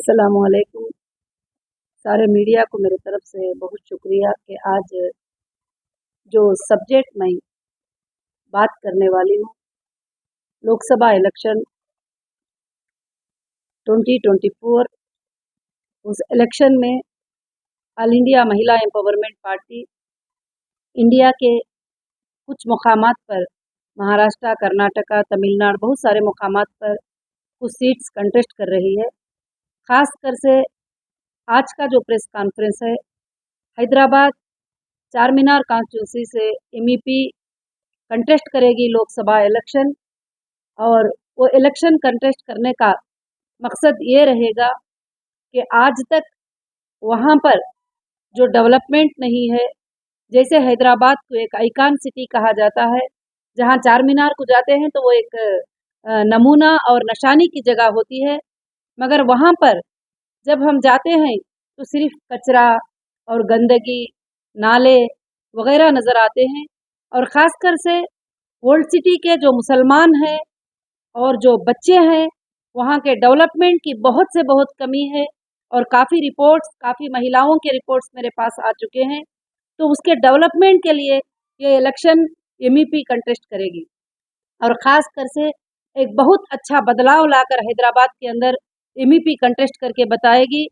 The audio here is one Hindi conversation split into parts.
अस्सलामुअलैकुम। सारे मीडिया को मेरे तरफ से बहुत शुक्रिया कि आज जो सब्जेक्ट मैं बात करने वाली हूँ, लोकसभा इलेक्शन 2024, उस इलेक्शन में ऑल इंडिया महिला एम्पावरमेंट पार्टी इंडिया के कुछ मुकामात पर, महाराष्ट्र, कर्नाटका, तमिलनाडु, बहुत सारे मुकामात पर कुछ सीट्स कंटेस्ट कर रही है। ख़ासकर से आज का जो प्रेस कॉन्फ्रेंस है, हैदराबाद चार मीनार कॉन्स्टिट्यूंसी से एमईपी कंटेस्ट करेगी लोकसभा इलेक्शन, और वो इलेक्शन कंटेस्ट करने का मकसद ये रहेगा कि आज तक वहाँ पर जो डेवलपमेंट नहीं है, जैसे हैदराबाद को एक आइकॉन सिटी कहा जाता है, जहाँ चार मीनार को जाते हैं तो वो एक नमूना और निशानी की जगह होती है, मगर वहाँ पर जब हम जाते हैं तो सिर्फ कचरा और गंदगी, नाले वगैरह नज़र आते हैं। और ख़ासकर से ओल्ड सिटी के जो मुसलमान हैं और जो बच्चे हैं, वहाँ के डेवलपमेंट की बहुत से बहुत कमी है। और काफ़ी रिपोर्ट्स, काफ़ी महिलाओं के रिपोर्ट्स मेरे पास आ चुके हैं। तो उसके डेवलपमेंट के लिए ये इलेक्शन एमईपी कंटेस्ट करेगी और ख़ास कर से एक बहुत अच्छा बदलाव लाकर हैदराबाद के अंदर एमईपी कंटेस्ट करके बताएगी।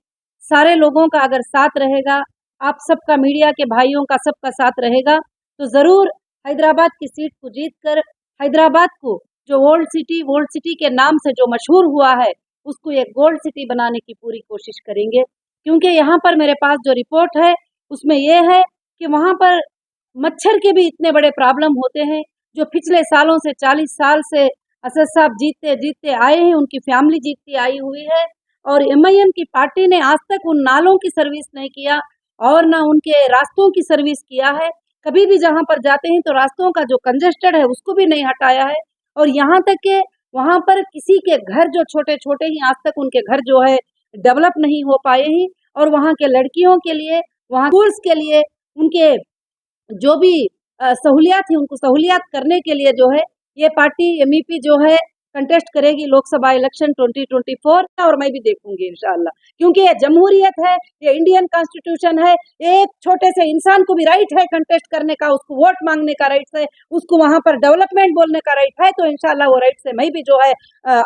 सारे लोगों का अगर साथ रहेगा, आप सबका, मीडिया के भाइयों का, सबका साथ रहेगा, तो ज़रूर हैदराबाद की सीट को जीतकर हैदराबाद को जो ओल्ड सिटी के नाम से जो मशहूर हुआ है, उसको एक गोल्ड सिटी बनाने की पूरी कोशिश करेंगे। क्योंकि यहाँ पर मेरे पास जो रिपोर्ट है उसमें यह है कि वहाँ पर मच्छर के भी इतने बड़े प्रॉब्लम होते हैं, जो पिछले सालों से 40 साल से असद साहब जीतते जीतते आए हैं, उनकी फैमिली जीतती आई हुई है, और एमआईएम की पार्टी ने आज तक उन नालों की सर्विस नहीं किया और ना उनके रास्तों की सर्विस किया है। कभी भी जहाँ पर जाते हैं तो रास्तों का जो कंजेस्टेड है उसको भी नहीं हटाया है, और यहाँ तक के वहाँ पर किसी के घर जो छोटे छोटे ही, आज तक उनके घर जो है डेवलप नहीं हो पाए हैं। और वहाँ के लड़कियों के लिए, वहाँ स्कूल्स के लिए, उनके जो भी सहूलियात थी, उनको सहूलियात करने के लिए जो है ये पार्टी एमईपी जो है कंटेस्ट करेगी लोकसभा इलेक्शन 2024, और मैं भी देखूंगी इंशाअल्लाह। क्योंकि ये जमहूरियत है, ये इंडियन कॉन्स्टिट्यूशन है, एक छोटे से इंसान को भी राइट है कंटेस्ट करने का, उसको वोट मांगने का राइट है, उसको वहाँ पर डेवलपमेंट बोलने का राइट है। तो इंशाअल्लाह वो राइट से मैं भी जो है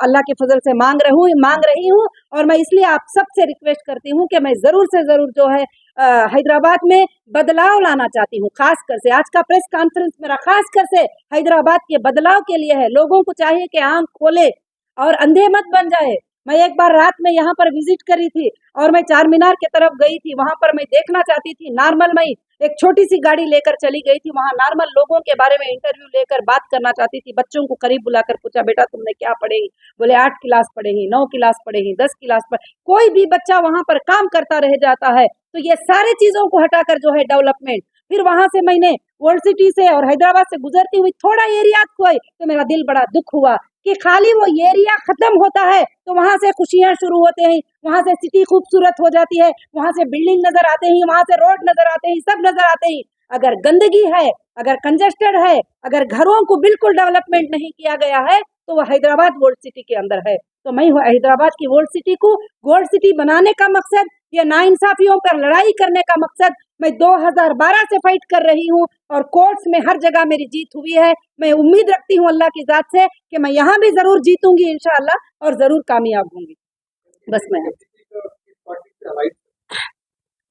अल्लाह के फजल से मांग रही हूँ। और मैं इसलिए आप सबसे रिक्वेस्ट करती हूँ कि मैं ज़रूर से ज़रूर जो है हैदराबाद में बदलाव लाना चाहती हूँ। खासकर से आज का प्रेस कॉन्फ्रेंस मेरा खासकर से हैदराबाद के बदलाव के लिए है। लोगों को चाहिए कि आंख खोले और अंधे मत बन जाए। मैं एक बार रात में यहाँ पर विजिट करी थी और मैं चार मीनार की तरफ गई थी, वहां पर मैं देखना चाहती थी नॉर्मल, मैं एक छोटी सी गाड़ी लेकर चली गई थी, वहां नॉर्मल लोगों के बारे में इंटरव्यू लेकर बात करना चाहती थी। बच्चों को करीब बुलाकर पूछा, बेटा तुमने क्या पढ़े? बोले 8 क्लास पढ़े ही, 9 क्लास पढ़े ही, 10 क्लास पढ़े। कोई भी बच्चा वहां पर काम करता रह जाता है। तो ये सारे चीजों को हटाकर जो है डेवलपमेंट, फिर वहां से मैंने ओल्ड सिटी से और हैदराबाद से गुजरती हुई थोड़ा एरिया को, तो मेरा दिल बड़ा दुख हुआ कि खाली वो एरिया खत्म होता है तो वहां से खुशियां शुरू होते हैं, वहां से सिटी खूबसूरत हो जाती है, वहां से बिल्डिंग नजर आते हैं, वहां से रोड नजर आते हैं, सब नजर आते हैं। अगर गंदगी है, अगर कंजेस्टेड है, अगर घरों को बिल्कुल डेवलपमेंट नहीं किया गया है, तो वह हैदराबाद गोल्ड सिटी के अंदर है। तो मैं हैदराबाद की गोल्ड सिटी को गोल्ड सिटी बनाने का मकसद, ये नाइंसाफियों पर लड़ाई करने का मकसद, मैं 2012 से फाइट कर रही हूँ और कोर्ट्स में हर जगह मेरी जीत हुई है। मैं उम्मीद रखती हूँ अल्लाह की जात से कि मैं यहाँ भी जरूर जीतूंगी इंशाअल्लाह, और जरूर कामयाब होंगी। बस मैं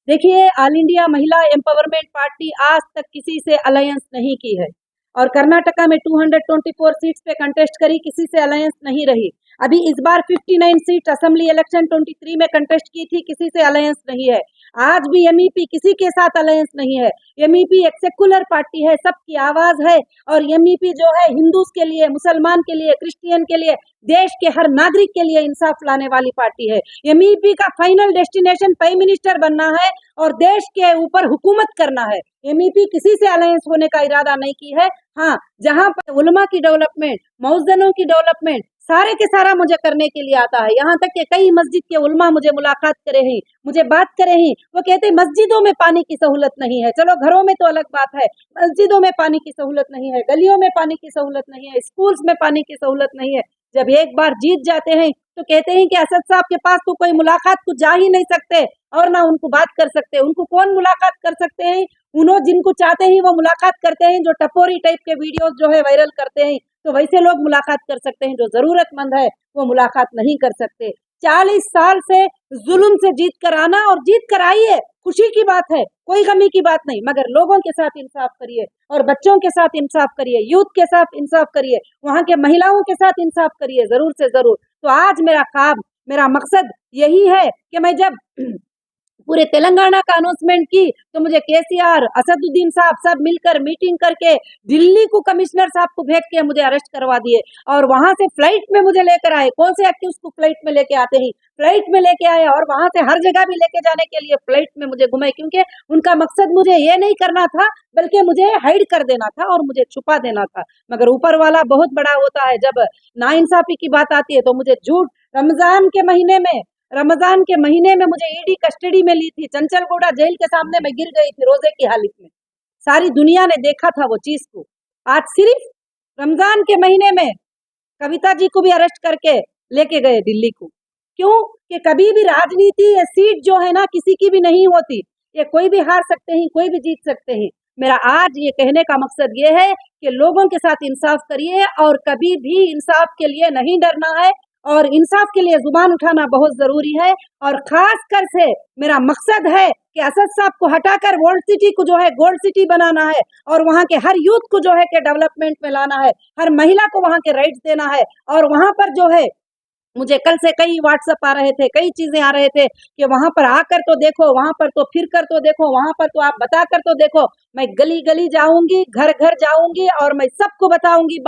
देखिए, ऑल इंडिया महिला एम्पावरमेंट पार्टी आज तक किसी से अलायंस नहीं की है, और कर्नाटका में 224 सीट्स पे कंटेस्ट करी, किसी से अलायंस नहीं रही। अभी इस बार 59 सीट असेंबली इलेक्शन 23 में कंटेस्ट की थी, किसी से अलायंस नहीं है। आज भी एमईपी किसी के साथ अलायंस नहीं है। एमईपी एक सेकुलर पार्टी है, सबकी आवाज है, और एमईपी जो है हिंदूज के लिए, मुसलमान के लिए, क्रिश्चियन के लिए, देश के हर नागरिक के लिए इंसाफ लाने वाली पार्टी है। एमईपी का फाइनल डेस्टिनेशन प्राइम मिनिस्टर बनना है और देश के ऊपर हुकूमत करना है। एमईपी किसी से अलायंस होने का इरादा नहीं की है। हाँ, जहाँ पर उलमा की डेवलपमेंट, मौजदनों की डेवलपमेंट, सारे के सारा मुझे करने के लिए आता है। यहाँ तक कि कई मस्जिद के उलमा मुझे मुलाकात करे हैं, मुझे बात करे हैं, वो कहते हैं मस्जिदों में पानी की सहूलत नहीं है। चलो घरों में तो अलग बात है, मस्जिदों में पानी की सहूलत नहीं है, गलियों में पानी की सहूलत नहीं है, स्कूल्स में पानी की सहूलत नहीं है। जब एक बार जीत जाते हैं तो कहते हैं कि असद साहब के पास तो कोई मुलाकात को जा ही नहीं सकते और ना उनको बात कर सकते। उनको कौन मुलाकात कर सकते हैं? उन्हों जिनको चाहते हैं वो मुलाकात करते हैं, जो टपोरी टाइप के वीडियोस जो है वायरल करते हैं, तो वैसे लोग मुलाकात कर सकते हैं। जो जरूरतमंद है वो मुलाकात नहीं कर सकते। 40 साल से जुल्म से जीत कर आना, और जीत कर आई है, खुशी की बात है, कोई गमी की बात नहीं, मगर लोगों के साथ इंसाफ करिए और बच्चों के साथ इंसाफ करिए, यूथ के साथ इंसाफ करिए, वहां के महिलाओं के साथ इंसाफ करिए, जरूर से जरूर। तो आज मेरा ख्वाब, मेरा मकसद यही है कि मैं जब पूरे तेलंगाना का अनाउंसमेंट की तो मुझे केसीआर, असदुद्दीन साहब सब मिलकर मीटिंग करके दिल्ली को कमिश्नर साहब को भेज के मुझे अरेस्ट करवा दिए और वहां से फ्लाइट में मुझे लेकर आए। कौन से एक्टिव को फ्लाइट में लेके आते हैं? फ्लाइट में लेके आए और वहां से हर जगह भी लेके जाने के लिए फ्लाइट में मुझे घुमाए, क्योंकि उनका मकसद मुझे ये नहीं करना था बल्कि मुझे हाइड कर देना था और मुझे छुपा देना था। मगर ऊपर वाला बहुत बड़ा होता है। जब नाइंसाफी की बात आती है तो मुझे झूठ, रमजान के महीने में मुझे ईडी कस्टडी में ली थी, चंचलगौड़ा जेल के सामने मैं गिर गई थी रोजे की हालत में। सारी दुनिया ने देखा था वो चीज को। आज सिर्फ रमजान के महीने में कविता जी को भी अरेस्ट करके लेके गए दिल्ली को। क्यों? कि कभी भी राजनीति या सीट जो है ना किसी की भी नहीं होती, ये कोई भी हार सकते हैं, कोई भी जीत सकते हैं। मेरा आज ये कहने का मकसद ये है कि लोगों के साथ इंसाफ करिए और कभी भी इंसाफ के लिए नहीं डरना है, और इंसाफ के लिए जुबान उठाना बहुत जरूरी है। और खास कर से मेरा मकसद है कि असद साहब को हटाकर वर्ल्ड सिटी को जो है गोल्ड सिटी बनाना है और वहां के हर यूथ को जो है कि डेवलपमेंट में लाना है, हर महिला को वहां के राइट्स देना है। और वहां पर जो है, मुझे कल से कई व्हाट्सएप आ रहे थे, कई चीजें आ रहे थे कि वहां पर आकर तो देखो, वहां पर तो फिर कर तो देखो, वहां पर तो आप बता कर तो देखो। मैं गली गली जाऊंगी, घर घर जाऊंगी और मैं सबको बताऊंगी।